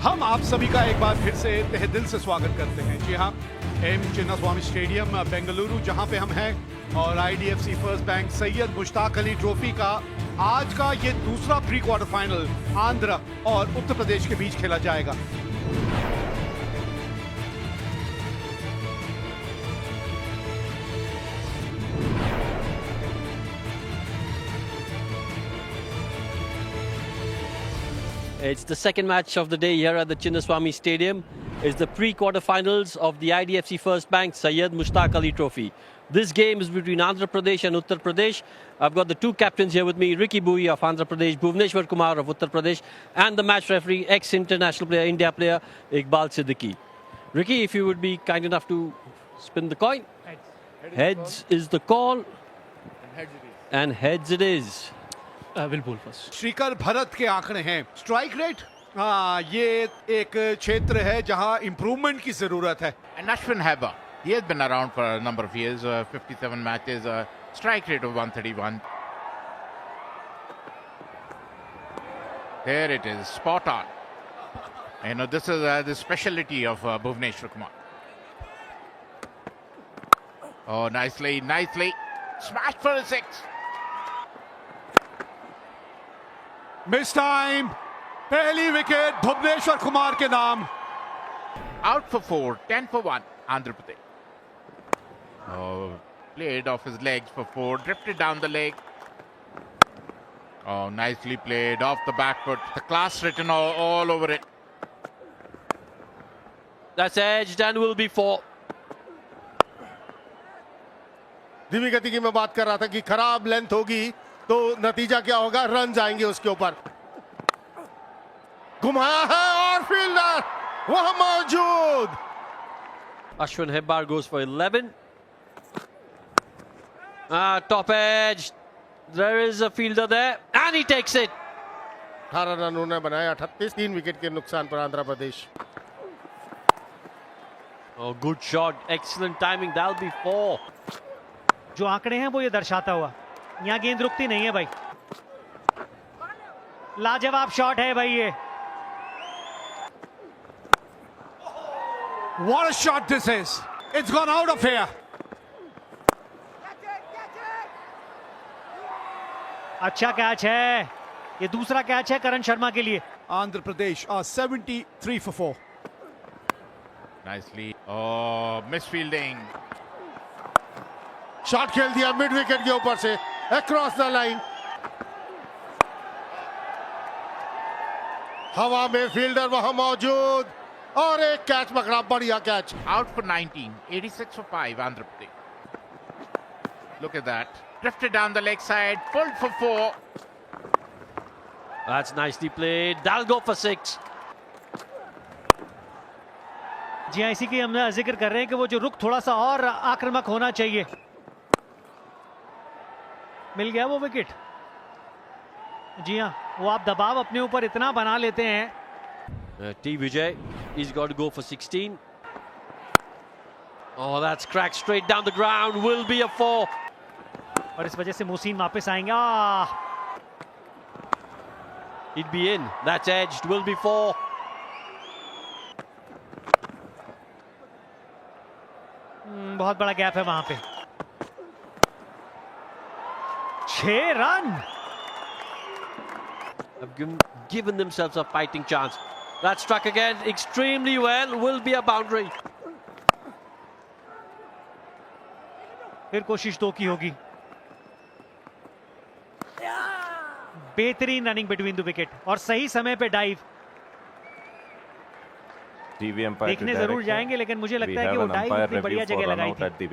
हम आप सभी का एक बार फिर से तहे दिल से स्वागत करते हैं। जी हाँ, एम चिन्नास्वामी स्टेडियम बेंगलुरु जहां पे हम हैं, और IDFC first bank Syed Mushtaq Ali trophy का आज का ये दूसरा प्री क्वार्टर फाइनल आंध्र और उत्तर प्रदेश के बीच खेला जाएगा। It's the second match of the day here at the Chinnaswamy Stadium. It's the pre-quarterfinals of the IDFC First Bank Syed Mushtaq Ali Trophy. This game is between Andhra Pradesh and Uttar Pradesh. I've got the two captains here with me, Ricky Bui of Andhra Pradesh, Bhuvneshwar Kumar of Uttar Pradesh, and the match referee, ex-international player, India player, Iqbal Siddiqui. Ricky, if you would be kind enough to spin the coin. Heads is the call. And heads it is. Will बोल first. Shrikar Bharat के आंकड़े हैं। Strike rate, हाँ, ये एक क्षेत्र है जहां इंप्रूवमेंट की जरूरत है। And Ashwin Heba, he has been around for a number of years, 57 matches, strike rate of 131. There it is, spot on. You know, this is the specialty of Bhuvneshwar Kumar. Oh, nicely, smashed for a six. Miss time, पहली wicket Bhuvneshwar Kumar के नाम। Out for 4, 10 for 1, Andhra Pradesh. Oh, played off his legs for 4, drifted down the leg. Oh, nicely played off the back foot. The class written all over it. That's edged and will be 4. धीमी गति की मैं बात कर रहा था कि खराब लेंथ होगी तो नतीजा क्या होगा, रन जाएंगे उसके ऊपर। घुमाया है और फील्डर वहां मौजूद। Ashwin Hebbar goes for 11. Top edge. There is a fielder there and he takes it. 18 run उन्होंने बनाए, 38, 3 विकेट के नुकसान पर Andhra Pradesh. Oh, good shot. Excellent timing. That'll be 4. जो आंकड़े हैं वो ये दर्शाता हुआ, यहाँ गेंद रुकती नहीं है भाई। लाजवाब शॉट है भाई ये। What a shot this is. It's gone out of here. अच्छा कैच है, ये दूसरा कैच है करण शर्मा के लिए। Andhra Pradesh 73 for 4. Nicely. Oh, misfielding. Shot खेल दिया मिड विकेट के ऊपर से, अक्रॉस द लाइन। हवा में फील्डर वहां मौजूद और एक कैच पकड़ा, बढ़िया catch. Out for 19, 86 for 5, Andhra Pradesh. Look at that. Drifted down the leg side, pulled for 4. That's nicely played. That'll go for 6. जी हाँ, इसी की हम जिक्र कर रहे हैं कि वो जो रुख थोड़ा सा और आक्रामक होना चाहिए। मिल गया वो विकेट। जी हाँ, वो आप दबाव अपने ऊपर इतना बना लेते हैं। T Vijay, he's got to go for 16. Oh, that's cracked straight down the ground. Will be a 4. और इस वजह से मोहसिन वापस आएंगे। He'd be in. That's edged. Will be 4. बहुत बड़ा गैप है वहां पे। 6 run. Have given themselves a fighting chance. That struck again extremely well. Will be a boundary. फिर कोशिश 2 की होगी। बेहतरीन रनिंग बिटवीन द विकेट और सही समय पे डाइव। देखने जरूर जाएंगे, लेकिन मुझे लगता है कि वो डाइव इतनी बढ़िया जगह लगाई थी।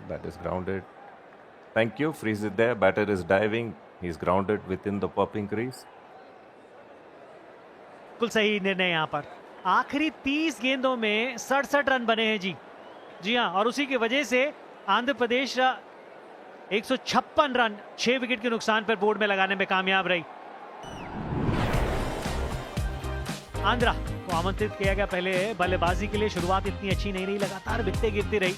That is grounded. Thank you. Freeze it there. Batter is diving. He's grounded within the popping crease. बिल्कुल सही निर्णय यहाँ पर। आखिरी 30 गेंदों में 67 रन बने हैं जी। जी हाँ, और उसी की वजह से आंध्र प्रदेश 156 रन 6 विकेट के नुकसान पर बोर्ड में लगाने में कामयाब रही। आंध्रा को आमंत्रित किया गया पहले बल्लेबाजी के लिए। शुरुआत इतनी अच्छी नहीं रही, लगातार विकेटें गिरती रही।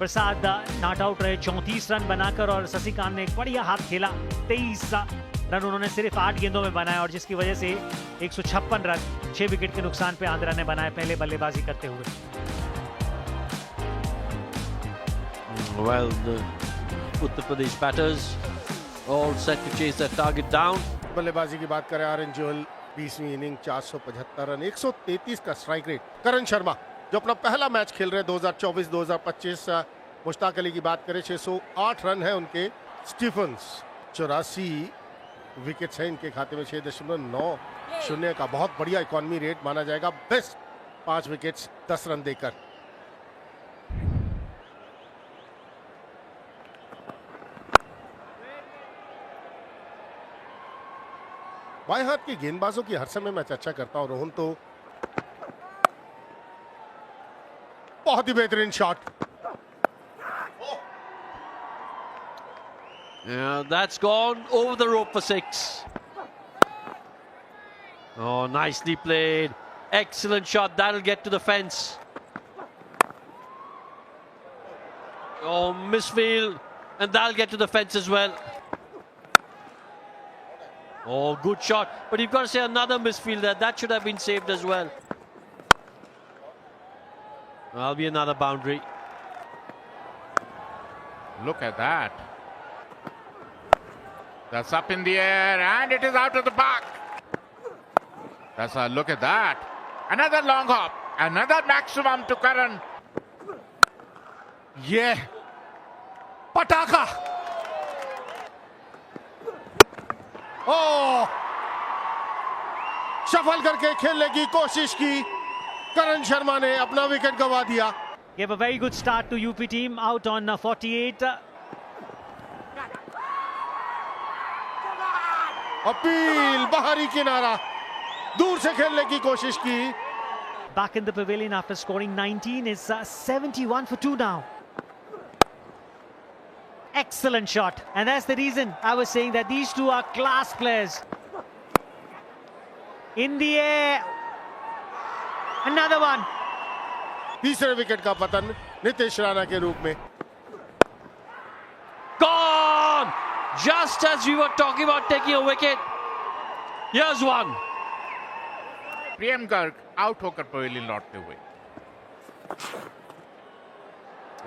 प्रसाद नॉट आउट रहे 34 रन बनाकर, और शशिकांत ने एक बढ़िया हाथ खेला। 23 रन उन्होंने सिर्फ 8 गेंदों में बनाए, और जिसकी वजह से 156 रन 6 विकेट के नुकसान पे आंध्रा ने बनाए पहले बल्लेबाजी करते हुए। Well, the Uttar Pradesh batters all set to chase that target down. बल्लेबाजी की बात करें आरएन जोहल 20वीं इनिंग 475 रन 133 का स्ट्राइक रेट। करण शर्मा जो अपना पहला मैच खेल रहे 2024-2025, मुश्ताक अली की बात करें 608 रन है उनके। स्टीफन्स 84 विकेट्स हैं इनके खाते में, 6.90 का बहुत बढ़िया इकॉनमी रेट माना जाएगा। बेस्ट 5 विकेट्स 10 रन देकर। बाएं हाथ के गेंदबाजों की हर समय मैं चर्चा करता हूं। रोहन तो बहुत ही बेहतरीन shot. Yeah, that's gone over the rope for 6. Oh, nicely played. Excellent shot. That'll get to the fence. Oh, misfield. And that'll get to the fence as well. Oh, good shot. But you've got to say another misfield there. That should have been saved as well. That'll be another boundary. Look at that. That's up in the air and it is out of the park. That's a look at that. Another long hop. Another maximum to Karan. ये पटाखा। ओ shuffle करके खेलने की कोशिश की, करण शर्मा ने अपना wicket गंवा दिया। Gave a very good start to UP team, out on 48. Appeal बाहरी किनारा, दूर से खेलने की कोशिश की। Back in the pavilion after scoring 19 is 71 for 2 now. Excellent shot, and that's the reason I was saying that these two are class players. In the air, another one. तीसरे wicket का पतन नितेश राणा के रूप में। Gone! Just as we were talking about taking a wicket. Here's one. Priyam Garg out होकर pavilion लौटते हुए।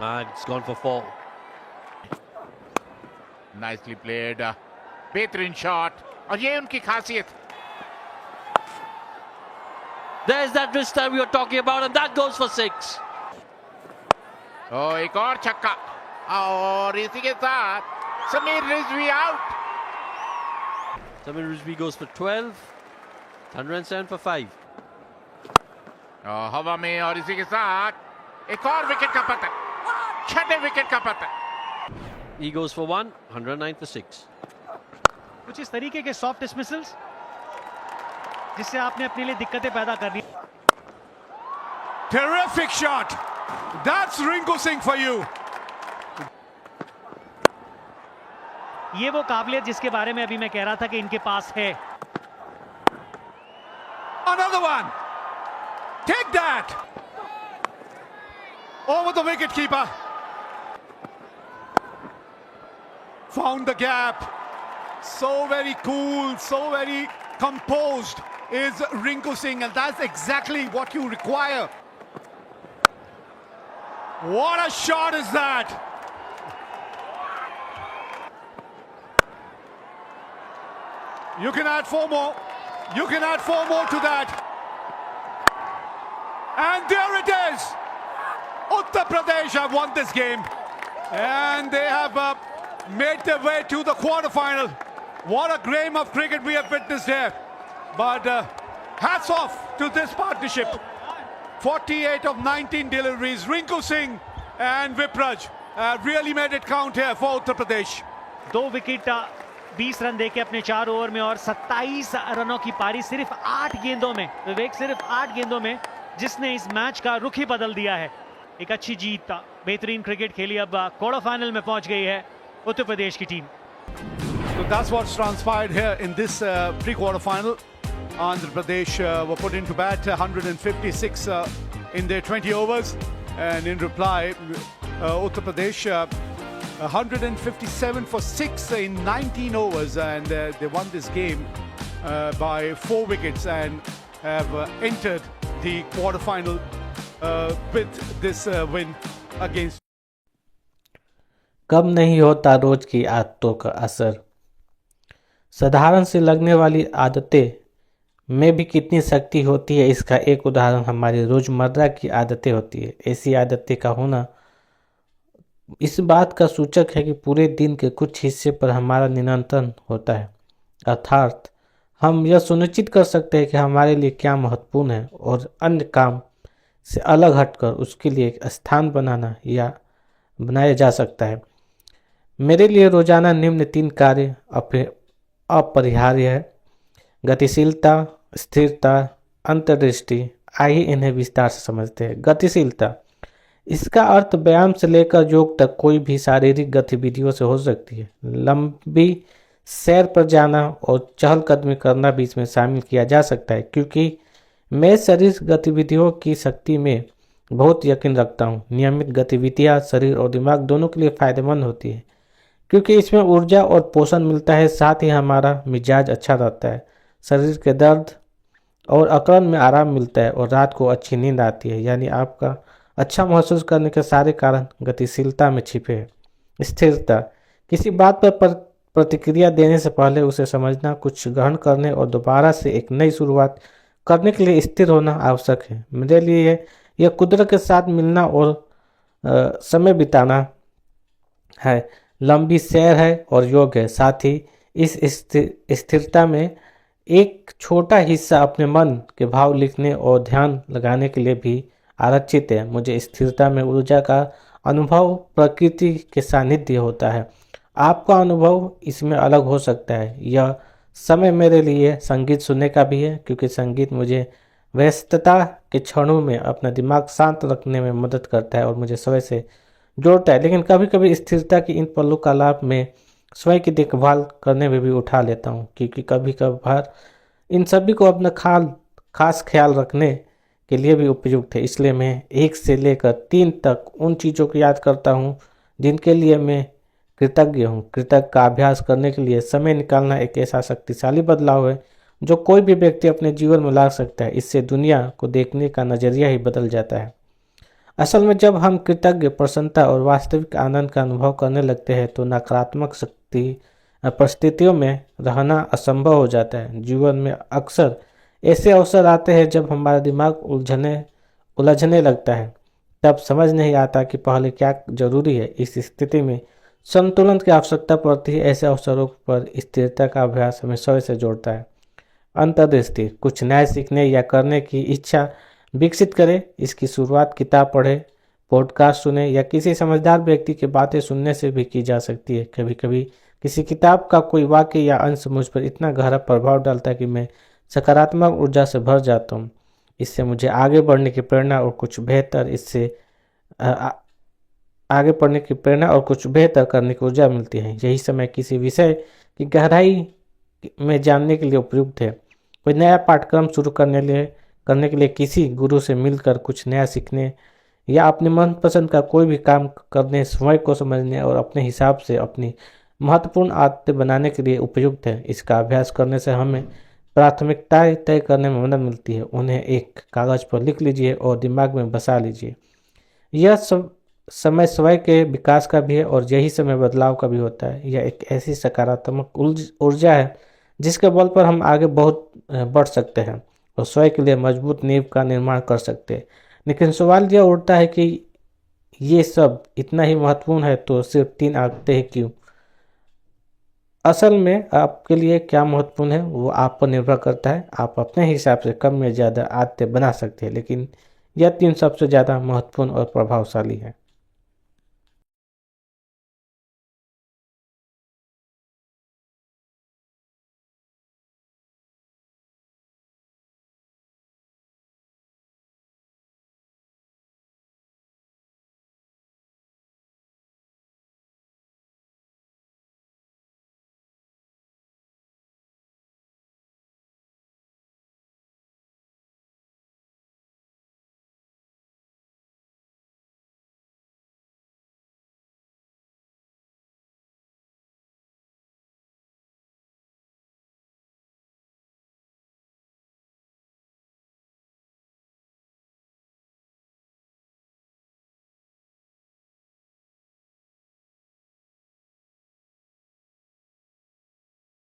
And it's gone for 4. Nicely played. बेहतरीन शॉट, और ये उनकी खासियत। There's that wrist that we were talking about, and that goes for 6. एक और छक्का, और इसी के साथ Sameer Rizvi out. Samir Rizvi goes for 12. 107 for 5. हवा में, और इसी के साथ एक और विकेट का पतन, 6ठे विकेट का पतन। He goes for 1. 109 for 6. कुछ इस तरीके के सॉफ्ट डिसमिसल्स जिससे आपने अपने लिए दिक्कतें पैदा कर दी। Terrific shot. That's Rinku Singh for you. ये वो काबिलियत जिसके बारे में अभी मैं कह रहा था कि इनके पास है। Another one. Take that. Over the wicket keeper. Found the gap. So very cool, so very composed is Rinku Singh, and that's exactly what you require. What a shot is that? You can add 4 more. You can add 4 more to that. And there it is. Uttar Pradesh have won this game. And they have made their way to the quarterfinal. What a game of cricket we have witnessed here. But hats off to this partnership. 48 of 19 deliveries. Rinku Singh and Vipraj really made it count here for Uttar Pradesh. 2 wicket 20 run देके अपने 4 over में, और 27 रनों की पारी सिर्फ 8 गेंदों में। विवेक, सिर्फ 8 गेंदों में, जिसने इस मैच का रुख ही बदल दिया है। एक अच्छी जीत, बेहतरीन क्रिकेट खेली। अब क्वार्टर फाइनल में पहुंच गई है उत्तर प्रदेश की team. So that's what's transpired here in this pre-quarter final. Andhra Pradesh were put into bat 156 in their 20 overs, and in reply Uttar Pradesh 157 for 6 in 19 overs, and they won this game by 4 wickets and have entered the quarterfinal with this win against. कब नहीं होता रोज की आदतों का असर। साधारण से लगने वाली आदतें में भी कितनी शक्ति होती है, इसका एक उदाहरण हमारी रोजमर्रा की आदतें होती है। ऐसी आदतें का होना इस बात का सूचक है कि पूरे दिन के कुछ हिस्से पर हमारा नियंत्रण होता है, अर्थात हम यह सुनिश्चित कर सकते हैं कि हमारे लिए क्या महत्वपूर्ण है और अन्य काम से अलग हटकर उसके लिए एक स्थान बनाया जा सकता है। मेरे लिए रोजाना निम्न 3 कार्य अपरिहार्य है: गतिशीलता, स्थिरता, अंतर्दृष्टि। आइए इन्हें विस्तार से समझते हैं। गतिशीलता, इसका अर्थ व्यायाम से लेकर योग तक कोई भी शारीरिक गतिविधियों से हो सकती है। लंबी सैर पर जाना और चहलकदमी करना भी इसमें शामिल किया जा सकता है, क्योंकि मैं शरीर गतिविधियों की शक्ति में बहुत यकीन रखता हूँ। नियमित गतिविधियाँ शरीर और दिमाग दोनों के लिए फायदेमंद होती है, क्योंकि इसमें ऊर्जा और पोषण मिलता है, साथ ही हमारा मिजाज अच्छा रहता है, शरीर के दर्द और अकड़न में आराम मिलता है और रात को अच्छी नींद आती है। यानी आपका अच्छा महसूस करने के सारे कारण गतिशीलता में छिपे हैं। स्थिरता, किसी बात पर प्रतिक्रिया देने से पहले उसे समझना, कुछ ग्रहण करने और दोबारा से एक नई शुरुआत करने के लिए स्थिर होना आवश्यक है। मेरे लिए यह कुदरत के साथ मिलना और समय बिताना है, लंबी सैर है और योग है। साथ ही इस स्थिरता में एक छोटा हिस्सा अपने मन के भाव लिखने और ध्यान लगाने के लिए भी आरक्षित है। मुझे स्थिरता में ऊर्जा का अनुभव प्रकृति के सानिध्य होता है। आपका अनुभव इसमें अलग हो सकता है। यह समय मेरे लिए संगीत सुनने का भी है, क्योंकि संगीत मुझे व्यस्तता के क्षणों में अपना दिमाग शांत रखने में मदद करता है और मुझे स्वयं से जोड़ता है। लेकिन कभी कभी स्थिरता की इन पलों का लाभ मैं स्वयं की देखभाल करने में भी उठा लेता हूँ, क्योंकि कभी कभार इन सभी को अपना खास ख्याल रखने के लिए भी उपयुक्त है। इसलिए मैं 1 से लेकर 3 तक उन चीज़ों को याद करता हूँ जिनके लिए मैं कृतज्ञ हूँ। कृतज्ञ का अभ्यास करने के लिए समय निकालना एक ऐसा शक्तिशाली बदलाव है जो कोई भी व्यक्ति अपने जीवन में ला सकता है। इससे दुनिया को देखने का नज़रिया ही बदल जाता है। असल में जब हम कृतज्ञ, प्रसन्नता और वास्तविक आनंद का अनुभव करने लगते हैं तो नकारात्मक परिस्थितियों में रहना असंभव हो जाता है। जीवन में अक्सर ऐसे अवसर आते हैं जब हमारा दिमाग उलझने लगता है, तब समझ नहीं आता कि पहले क्या जरूरी है। इस स्थिति में संतुलन की आवश्यकता पड़ती है। ऐसे अवसरों पर स्थिरता का अभ्यास हमें स्वयं से जोड़ता है। अंतर्दृष्टि, कुछ नया सीखने या करने की इच्छा विकसित करें। इसकी शुरुआत किताब पढ़े, पॉडकास्ट सुने या किसी समझदार व्यक्ति की बातें सुनने से भी की जा सकती है। कभी कभी किसी किताब का कोई वाक्य या अंश मुझ पर इतना गहरा प्रभाव डालता है कि मैं सकारात्मक ऊर्जा से भर जाता हूँ। इससे मुझे आगे बढ़ने की प्रेरणा और कुछ बेहतर करने की ऊर्जा मिलती है। यही समय किसी विषय की गहराई में जानने के लिए उपयुक्त है। कोई नया पाठ्यक्रम शुरू करने के लिए किसी गुरु से मिलकर कुछ नया सीखने या अपने मनपसंद का कोई भी काम करने, समय को समझने और अपने हिसाब से अपनी महत्वपूर्ण आदतें बनाने के लिए उपयुक्त है। इसका अभ्यास करने से हमें प्राथमिकताएं तय करने में मदद मिलती है। उन्हें एक कागज पर लिख लीजिए और दिमाग में बसा लीजिए। यह समय स्वयं के विकास का भी है और यही समय बदलाव का भी होता है। यह एक ऐसी सकारात्मक ऊर्जा है जिसके बल पर हम आगे बहुत बढ़ सकते हैं और स्वयं के लिए मजबूत नींव का निर्माण कर सकते हैं। लेकिन सवाल यह उठता है कि ये सब इतना ही महत्वपूर्ण है तो सिर्फ 3 आदतें हैं क्यों? असल में आपके लिए क्या महत्वपूर्ण है वो आप पर निर्भर करता है। आप अपने हिसाब से कम या ज़्यादा आदतें बना सकते हैं, लेकिन यह 3 सबसे ज़्यादा महत्वपूर्ण और प्रभावशाली है।